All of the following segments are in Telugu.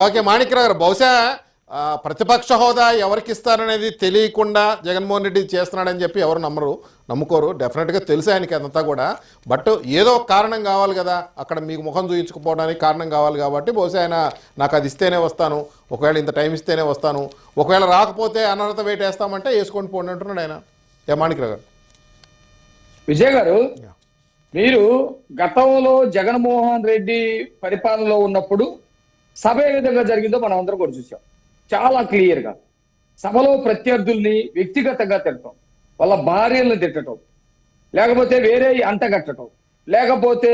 ఓకే మాణిక్యరావు గారు, బహుశా ప్రతిపక్ష హోదా ఎవరికి ఇస్తారనేది తెలియకుండా జగన్మోహన్ రెడ్డి చేస్తున్నాడని చెప్పి ఎవరు నమ్ముకోరు. డెఫినెట్గా తెలుసు ఆయనకి అదంతా కూడా. బట్ ఏదో ఒక కారణం కావాలి కదా, అక్కడ మీకు ముఖం చూయించుకుపోవడానికి కారణం కావాలి కాబట్టి బహుశా ఆయన నాకు అది ఇస్తేనే వస్తాను, ఒకవేళ ఇంత టైం ఇస్తేనే వస్తాను, ఒకవేళ రాకపోతే అనర్హత వెయిట్ వేస్తామంటే వేసుకొని పోండి అంటున్నాడు ఆయన. మాణిక్యరావు గారు. విజయ్ గారు, మీరు గతంలో జగన్మోహన్ రెడ్డి పరిపాలనలో ఉన్నప్పుడు సభ ఏ విధంగా జరిగిందో మనం అందరం కూడా చూసాం. చాలా క్లియర్ గా సభలో ప్రత్యర్థుల్ని వ్యక్తిగతంగా తిట్టడం, వాళ్ళ భార్యలను తిట్టడం, లేకపోతే వేరే అంటగట్టడం, లేకపోతే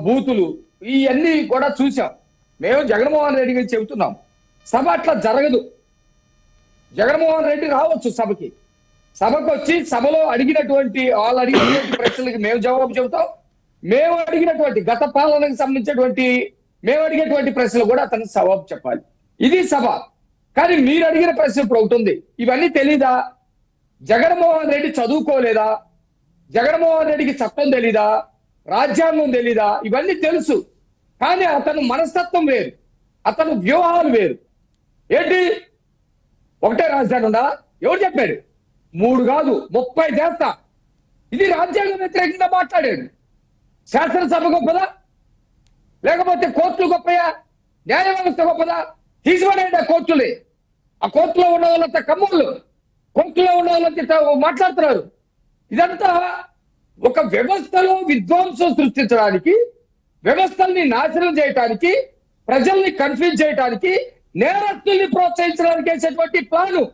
బూతులు, ఇవన్నీ కూడా చూసాం. మేము జగన్మోహన్ రెడ్డి గారికి చెబుతున్నాం, సభ అట్లా జరగదు. జగన్మోహన్ రెడ్డి రావచ్చు సభకి, సభకు వచ్చి సభలో అడిగినటువంటి వాళ్ళు అడిగినటువంటి ప్రశ్నలకి మేము జవాబు చెబుతాం. మేము అడిగినటువంటి గత పాలనకు సంబంధించినటువంటి మేము అడిగేటువంటి ప్రశ్నలు కూడా అతను జవాబు చెప్పాలి. ఇది సభ. కానీ మీరు అడిగిన ప్రశ్న ఇప్పుడు ఒకటి ఉంది, ఇవన్నీ తెలీదా? జగన్మోహన్ రెడ్డి చదువుకోలేదా? జగన్మోహన్ రెడ్డికి చట్టం తెలీదా? రాజ్యాంగం తెలీదా? ఇవన్నీ తెలుసు. కానీ అతను మనస్తత్వం వేరు, అతను వ్యూహాలు వేరు. ఏంటి ఒకటే రాజధాని ఉందా? ఎవరు చెప్పాడు? 3 కాదు 30 చేస్తా. ఇది రాజ్యాంగ వ్యతిరేకంగా మాట్లాడాడు. శాసనసభ గొప్పదా, లేకపోతే కోర్టులు గొప్పయా, న్యాయ వ్యవస్థ గొప్పదా? తీసిపడేయండి ఆ కోర్టులే. ఆ కోర్టులో ఉన్న వాళ్ళంతా కమ్ముళ్ళు, కోర్టులో ఉన్న వాళ్ళంతా మాట్లాడుతున్నారు. ఇదంతా ఒక వ్యవస్థలో విధ్వంసం సృష్టించడానికి, వ్యవస్థల్ని నాశనం చేయడానికి, ప్రజల్ని కన్ఫ్యూజ్ చేయడానికి, నేరస్తుల్ని ప్రోత్సహించడానికి వేసేటువంటి ప్లాను.